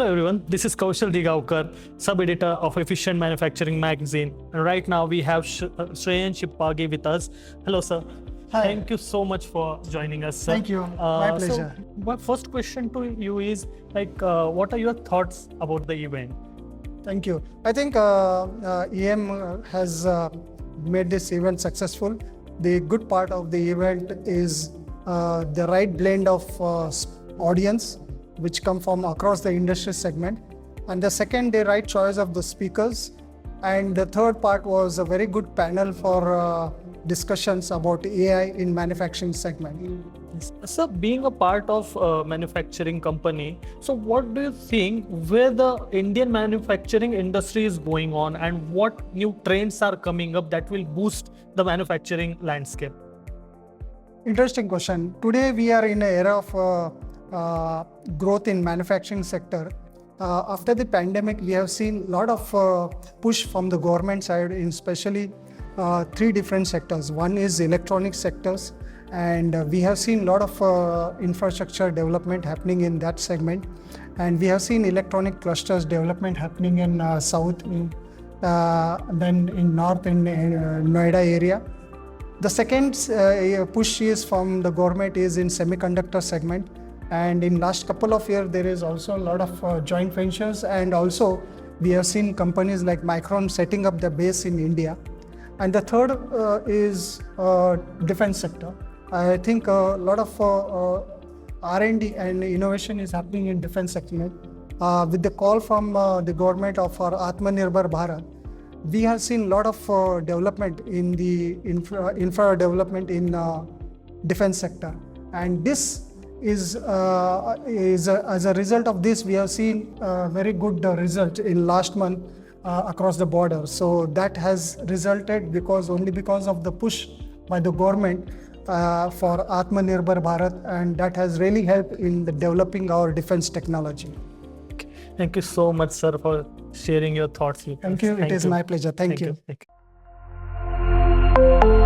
Hello everyone, this is Kaushal Dhighavkar, sub-editor of Efficient Manufacturing magazine. And right now we have Shreyansh Hippragi with us. Hello sir. Hi. Thank you so much for joining us, sir. Thank you. My pleasure. So my first question to you is what are your thoughts about the event? Thank you. I think EM has made this event successful. The good part of the event is the right blend of audience which come from across the industry segment, and the second, the right choice of the speakers, and the third part was a very good panel for discussions about AI in manufacturing segment. So being a part of a manufacturing company, so what do you think where the Indian manufacturing industry is going on and what new trends are coming up that will boost the manufacturing landscape? Interesting question. Today we are in an era of growth in manufacturing sector. After the pandemic, we have seen a lot of push from the government side in especially three different sectors. One is electronic sectors, and we have seen a lot of infrastructure development happening in that segment, and we have seen electronic clusters development happening in south, then in north in Noida area. The second push is from the government is in semiconductor segment, and in last couple of years there is also a lot of joint ventures, and also we have seen companies like Micron setting up their base in India. And the third is defense sector. I think a lot of R&D and innovation is happening in defense segment. With the call from the government of our Atmanirbhar Bharat, we have seen a lot of development in the infra development in defense sector, and this is as a result of this, we have seen very good result in last month across the border. So that has resulted only because of the push by the government for Atmanirbhar Bharat, and that has really helped in the developing our defense technology. Thank you so much, sir, for sharing your thoughts with us. Thank you. It is my pleasure. Thank you. Thank you.